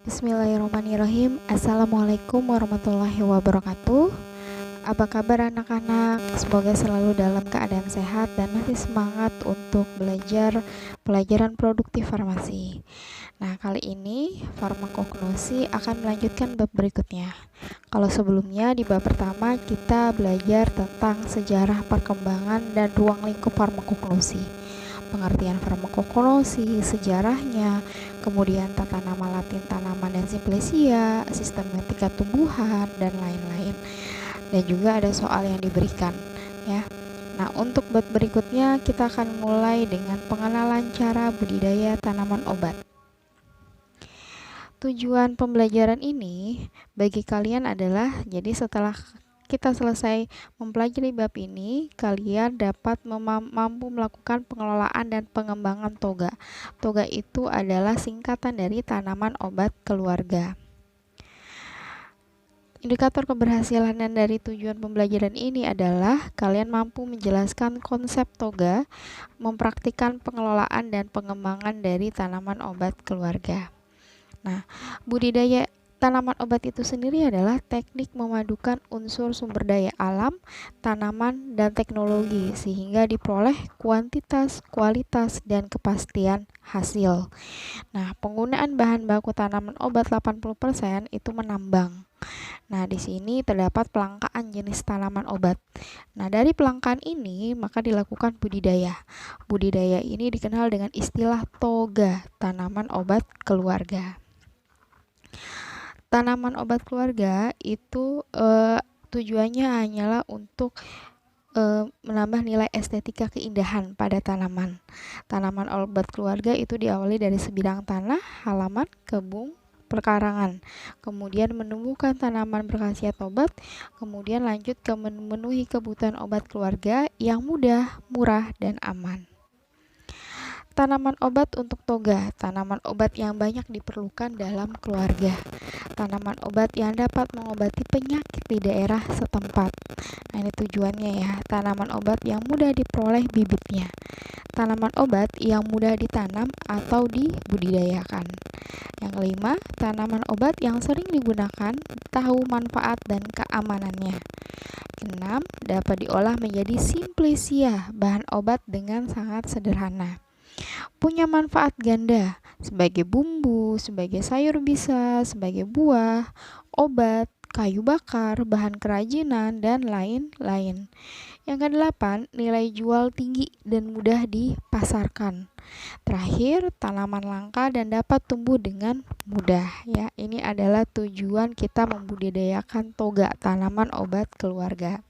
Bismillahirrahmanirrahim. Assalamualaikum warahmatullahi wabarakatuh. Apa kabar anak-anak? Semoga selalu dalam keadaan sehat dan masih semangat untuk belajar pelajaran produktif farmasi. Nah, kali ini farmakognosi akan melanjutkan bab berikutnya. Kalau sebelumnya di bab pertama kita belajar tentang sejarah perkembangan dan ruang lingkup farmakognosi, pengertian farmakognosi, sejarahnya, kemudian tata nama Latin tanaman dan simplesia, sistematika tumbuhan, dan lain-lain. Dan juga ada soal yang diberikan, ya. Nah, untuk bab berikutnya kita akan mulai dengan pengenalan cara budidaya tanaman obat. Tujuan pembelajaran ini bagi kalian adalah, jadi setelah kita selesai mempelajari bab ini, kalian dapat mampu melakukan pengelolaan dan pengembangan toga. Toga itu adalah singkatan dari tanaman obat keluarga. Indikator keberhasilan dari tujuan pembelajaran ini adalah kalian mampu menjelaskan konsep toga, mempraktikkan pengelolaan dan pengembangan dari tanaman obat keluarga. Nah, budidaya tanaman obat itu sendiri adalah teknik memadukan unsur sumber daya alam, tanaman, dan teknologi sehingga diperoleh kuantitas, kualitas, dan kepastian hasil. Nah, penggunaan bahan baku tanaman obat 80% itu menambang. Nah, di sini terdapat pelangkaan jenis tanaman obat. Nah, dari pelangkaan ini maka dilakukan budidaya. Budidaya ini dikenal dengan istilah toga, tanaman obat keluarga. Tanaman obat keluarga itu tujuannya hanyalah untuk menambah nilai estetika keindahan pada tanaman. Tanaman obat keluarga itu diawali dari sebidang tanah, halaman, kebun, perkarangan, kemudian menumbuhkan tanaman berkhasiat obat, kemudian lanjut ke memenuhi kebutuhan obat keluarga yang mudah, murah, dan aman. Tanaman obat untuk toga, tanaman obat yang banyak diperlukan dalam keluarga. Tanaman obat yang dapat mengobati penyakit di daerah setempat. Nah, ini tujuannya ya, tanaman obat yang mudah diperoleh bibitnya. Tanaman obat yang mudah ditanam atau dibudidayakan. Yang kelima, tanaman obat yang sering digunakan, tahu manfaat dan keamanannya. Keenam, dapat diolah menjadi simplesia, bahan obat dengan sangat sederhana. Punya manfaat ganda sebagai bumbu, sebagai sayur bisa, sebagai buah, obat, kayu bakar, bahan kerajinan, dan lain-lain. Yang kedelapan, nilai jual tinggi dan mudah dipasarkan. Terakhir, tanaman langka dan dapat tumbuh dengan mudah. Ya, ini adalah tujuan kita membudidayakan toga, tanaman obat keluarga.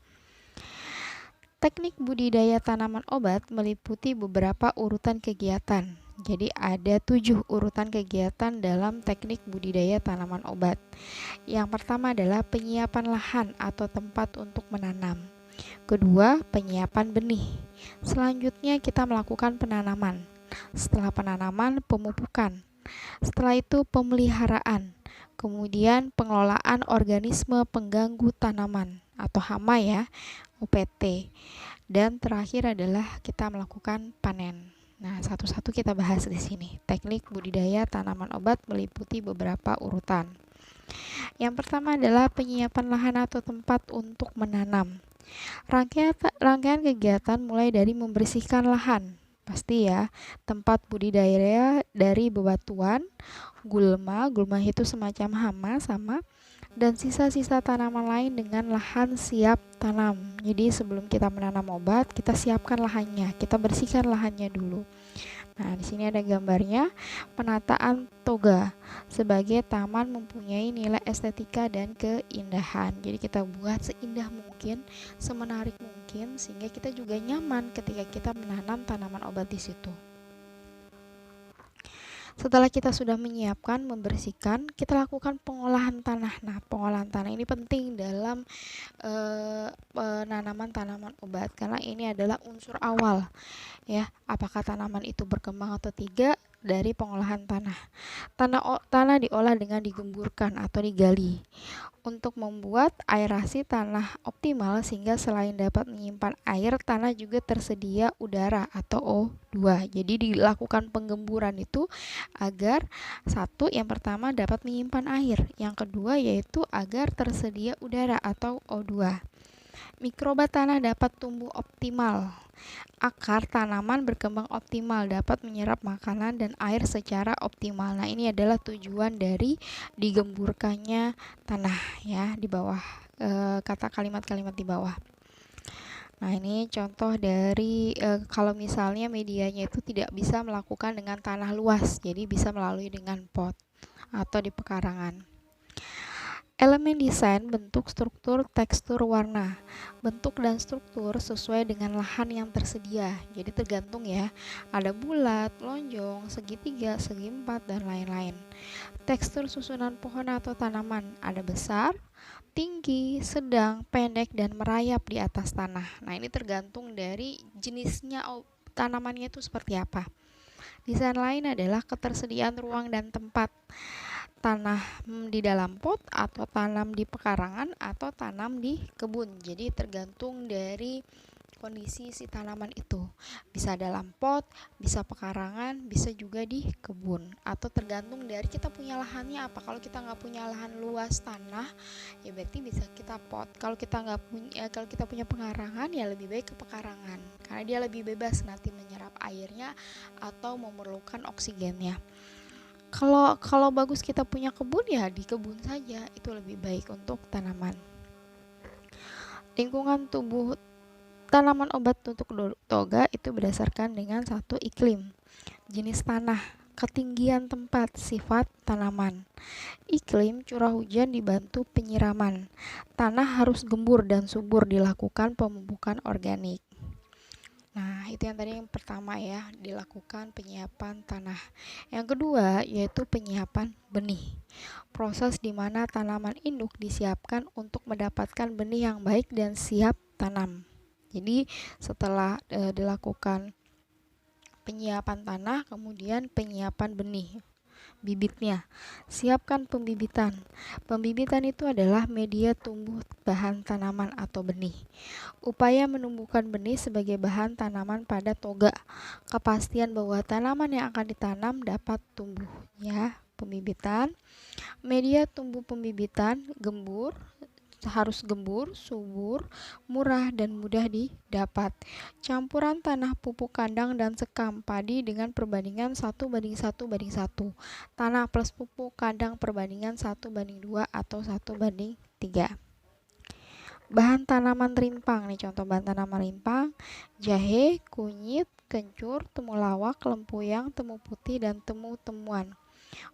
Teknik budidaya tanaman obat meliputi beberapa urutan kegiatan. Jadi ada 7 urutan kegiatan dalam teknik budidaya tanaman obat. Yang pertama adalah penyiapan lahan atau tempat untuk menanam. Kedua, penyiapan benih. Selanjutnya kita melakukan penanaman. Setelah penanaman, pemupukan. Setelah itu pemeliharaan. Kemudian pengelolaan organisme pengganggu tanaman atau hama ya, UPT. Dan terakhir adalah kita melakukan panen. Nah, satu-satu kita bahas di sini. Teknik budidaya tanaman obat meliputi beberapa urutan. Yang pertama adalah penyiapan lahan atau tempat untuk menanam. Rangkaian kegiatan mulai dari membersihkan lahan. Pasti ya, tempat budidaya dari bebatuan, gulma itu semacam hama sama, dan sisa-sisa tanaman lain dengan lahan siap tanam. Jadi sebelum kita menanam obat, kita siapkan lahannya, kita bersihkan lahannya dulu. Nah, di sini ada gambarnya penataan toga sebagai taman mempunyai nilai estetika dan keindahan. Jadi kita buat seindah mungkin, semenarik mungkin sehingga kita juga nyaman ketika kita menanam tanaman obat di situ. Setelah kita sudah menyiapkan, membersihkan, kita lakukan pengolahan tanah. Nah, pengolahan tanah ini penting dalam penanaman tanaman obat karena ini adalah unsur awal ya, apakah tanaman itu berkembang atau tidak dari pengolahan tanah. Tanah diolah dengan digemburkan atau digali untuk membuat aerasi tanah optimal, sehingga selain dapat menyimpan air, tanah juga tersedia udara atau O2. Jadi dilakukan penggemburan itu agar satu, yang pertama dapat menyimpan air, yang kedua yaitu agar tersedia udara atau O2. Mikroba tanah dapat tumbuh optimal. Akar tanaman berkembang optimal, dapat menyerap makanan dan air secara optimal. Nah, ini adalah tujuan dari digemburkannya tanah ya, di bawah kata kalimat-kalimat di bawah. Nah, ini contoh dari kalau misalnya medianya itu tidak bisa melakukan dengan tanah luas, jadi bisa melalui dengan pot atau di pekarangan. Elemen desain, bentuk, struktur, tekstur, warna. Bentuk dan struktur sesuai dengan lahan yang tersedia. Jadi tergantung ya, ada bulat, lonjong, segitiga, segi empat, dan lain-lain. Tekstur susunan pohon atau tanaman, ada besar, tinggi, sedang, pendek, dan merayap di atas tanah. Nah, ini tergantung dari jenisnya tanamannya itu seperti apa. Desain lain adalah ketersediaan ruang dan tempat. Tanah di dalam pot atau tanam di pekarangan atau tanam di kebun. Jadi tergantung dari kondisi si tanaman itu. Bisa dalam pot, bisa pekarangan, bisa juga di kebun. Atau tergantung dari kita punya lahannya apa. Kalau kita nggak punya lahan luas tanah, ya berarti bisa kita pot. Kalau kita punya pekarangan, ya lebih baik ke pekarangan. Karena dia lebih bebas nanti menyerap airnya atau memerlukan oksigennya. Kalau bagus kita punya kebun, ya di kebun saja, itu lebih baik untuk tanaman. Lingkungan tubuh tanaman obat untuk toga itu berdasarkan dengan satu, iklim, jenis tanah, ketinggian tempat, sifat tanaman. Iklim, curah hujan dibantu penyiraman. Tanah harus gembur dan subur, dilakukan pemupukan organik. Nah, itu yang tadi yang pertama ya, dilakukan penyiapan tanah. Yang kedua yaitu penyiapan benih. Proses di mana tanaman induk disiapkan untuk mendapatkan benih yang baik dan siap tanam. Jadi setelah dilakukan penyiapan tanah, kemudian penyiapan benih, bibitnya. Siapkan pembibitan. Pembibitan itu adalah media tumbuh bahan tanaman atau benih. Upaya menumbuhkan benih sebagai bahan tanaman pada toga. Kepastian bahwa tanaman yang akan ditanam dapat tumbuh ya. Pembibitan. Media tumbuh pembibitan, harus gembur, subur, murah, dan mudah didapat. Campuran tanah, pupuk kandang, dan sekam padi dengan perbandingan 1:1:1. Tanah plus pupuk kandang perbandingan 1:2 atau 1:3. Bahan tanaman rimpang nih, contoh bahan tanaman rimpang: jahe, kunyit, kencur, temulawak, lempuyang, temu putih, dan temu-temuan.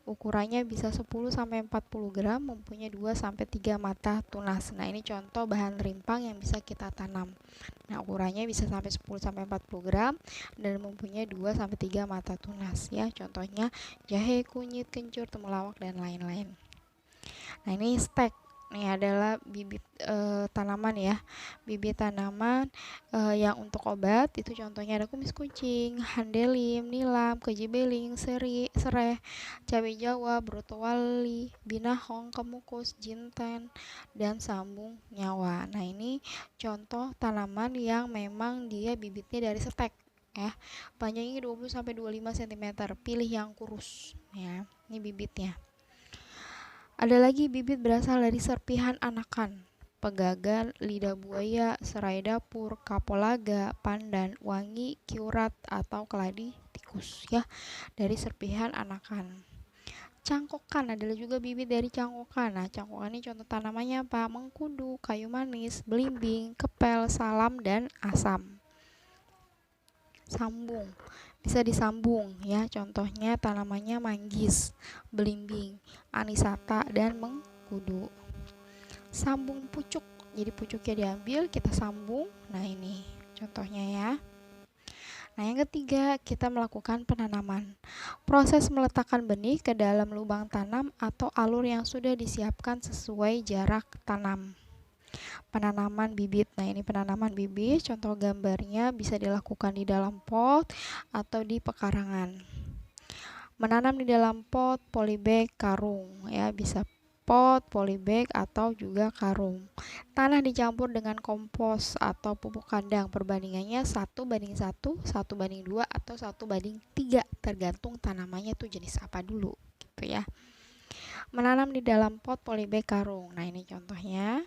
Ukurannya bisa 10-40 gram, mempunyai 2-3 mata tunas. Nah, ini contoh bahan rimpang yang bisa kita tanam. Nah, ukurannya bisa sampai 10-40 gram dan mempunyai 2-3 mata tunas ya. Contohnya jahe, kunyit, kencur, temulawak, dan lain-lain. Nah, ini stek. Ini adalah bibit tanaman ya. Bibit tanaman yang untuk obat itu contohnya ada kumis kucing, handelim, nilam, kejibeling, sereh, cabai jawa, brotowali, binahong, kemukus, jinten, dan sambung nyawa. Nah, ini contoh tanaman yang memang dia bibitnya dari stek ya. Panjangnya 20-25 cm. Pilih yang kurus ya. Ini bibitnya. Ada lagi bibit berasal dari serpihan anakan, pegagan, lidah buaya, serai dapur, kapolaga, pandan, wangi, kiurat, atau keladi tikus ya, dari serpihan anakan. Cangkokan adalah juga bibit dari cangkokan. Nah, cangkokan ini contoh tanamannya apa? Mengkudu, kayu manis, belimbing, kepel, salam, dan asam. Sambung, bisa disambung ya, contohnya tanamannya manggis, belimbing, anisata, dan mengkudu. Sambung pucuk, jadi pucuknya diambil, kita sambung. Nah, ini contohnya ya. Nah, yang ketiga, kita melakukan penanaman. Proses meletakkan benih ke dalam lubang tanam atau alur yang sudah disiapkan sesuai jarak tanam. Penanaman bibit. Nah, ini penanaman bibit, contoh gambarnya bisa dilakukan di dalam pot atau di pekarangan. Menanam di dalam pot, polybag, karung ya, bisa pot, polybag atau juga karung. Tanah dicampur dengan kompos atau pupuk kandang, perbandingannya 1:1, 1:2 atau 1:3 tergantung tanamannya tuh jenis apa dulu gitu ya. Menanam di dalam pot, polybag, karung. Nah, ini contohnya.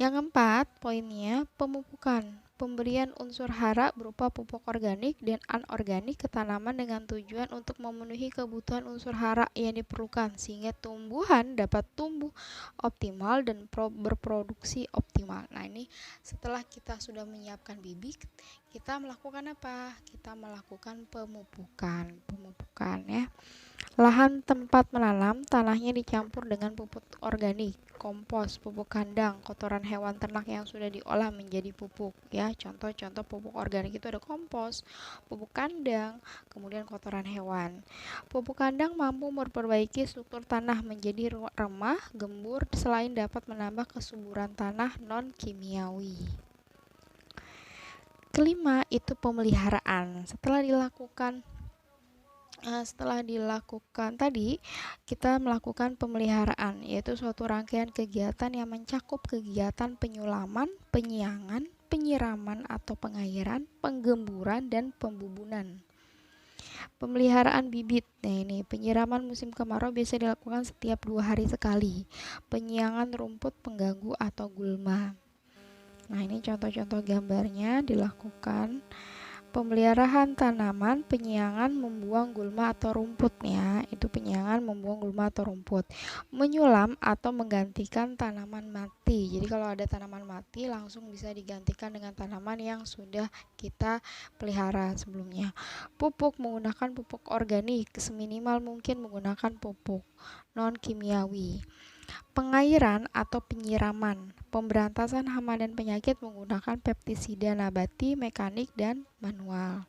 Yang keempat, poinnya pemupukan. Pemberian unsur hara berupa pupuk organik dan anorganik ke tanaman dengan tujuan untuk memenuhi kebutuhan unsur hara yang diperlukan sehingga tumbuhan dapat tumbuh optimal dan berproduksi optimal. Nah, ini setelah kita sudah menyiapkan bibit, kita melakukan apa? Kita melakukan pemupukan. Pemupukan ya. Lahan tempat menanam, tanahnya dicampur dengan pupuk organik, kompos, pupuk kandang, kotoran hewan ternak yang sudah diolah menjadi pupuk ya. Contoh-contoh pupuk organik itu ada kompos, pupuk kandang, kemudian kotoran hewan. Pupuk kandang mampu memperbaiki struktur tanah menjadi remah, gembur selain dapat menambah kesuburan tanah non kimiawi. Kelima itu pemeliharaan. Setelah dilakukan tadi, kita melakukan pemeliharaan, yaitu suatu rangkaian kegiatan yang mencakup kegiatan penyulaman, penyiangan, penyiraman atau pengairan, penggemburan, dan pembubunan. Pemeliharaan bibit. Nah, ini penyiraman musim kemarau biasa dilakukan setiap 2 hari sekali. Penyiangan rumput pengganggu atau gulma. Nah, ini contoh-contoh gambarnya dilakukan. Pemeliharaan tanaman, penyiangan membuang gulma atau rumput ya. Itu penyiangan membuang gulma atau rumput. Menyulam atau menggantikan tanaman mati. Jadi kalau ada tanaman mati langsung bisa digantikan dengan tanaman yang sudah kita pelihara sebelumnya. Pupuk menggunakan pupuk organik, seminimal mungkin menggunakan pupuk non kimiawi. Pengairan atau penyiraman, pemberantasan hama dan penyakit menggunakan pestisida nabati, mekanik, dan manual.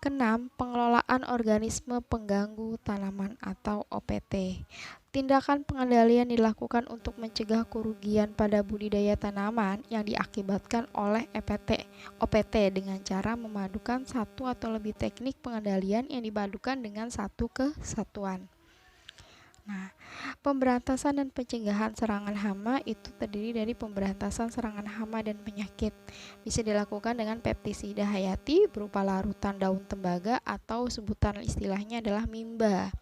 Keenam, pengelolaan organisme pengganggu tanaman atau OPT. Tindakan pengendalian dilakukan untuk mencegah kerugian pada budidaya tanaman yang diakibatkan oleh OPT dengan cara memadukan satu atau lebih teknik pengendalian yang dipadukan dengan satu kesatuan. Nah, pemberantasan dan pencegahan serangan hama itu terdiri dari pemberantasan serangan hama dan penyakit. Bisa dilakukan dengan pestisida hayati berupa larutan daun tembaga atau sebutan istilahnya adalah mimba.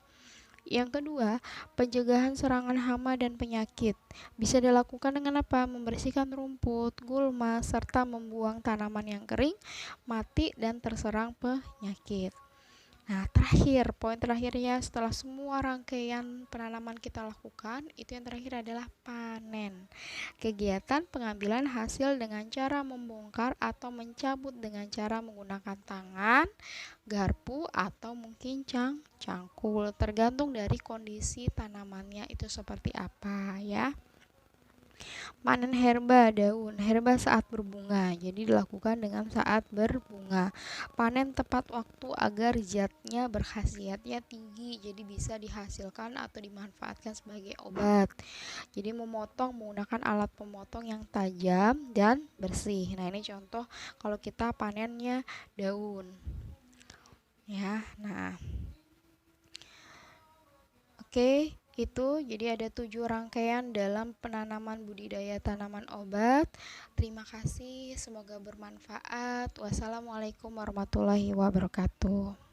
Yang kedua, pencegahan serangan hama dan penyakit. Bisa dilakukan dengan apa? Membersihkan rumput, gulma, serta membuang tanaman yang kering, mati, dan terserang penyakit. Nah, poin terakhirnya setelah semua rangkaian penanaman kita lakukan, itu yang terakhir adalah panen. Kegiatan pengambilan hasil dengan cara membongkar atau mencabut dengan cara menggunakan tangan, garpu, atau mungkin cangkul, tergantung dari kondisi tanamannya itu seperti apa ya. Panen herba daun, herba saat berbunga, jadi dilakukan dengan saat berbunga. Panen tepat waktu agar zatnya berkhasiatnya tinggi, jadi bisa dihasilkan atau dimanfaatkan sebagai obat. Jadi memotong menggunakan alat pemotong yang tajam dan bersih. Nah, ini contoh kalau kita panennya daun. Ya, nah. Oke, itu jadi ada 7 rangkaian dalam penanaman budidaya tanaman obat. Terima kasih, semoga bermanfaat. Wassalamualaikum warahmatullahi wabarakatuh.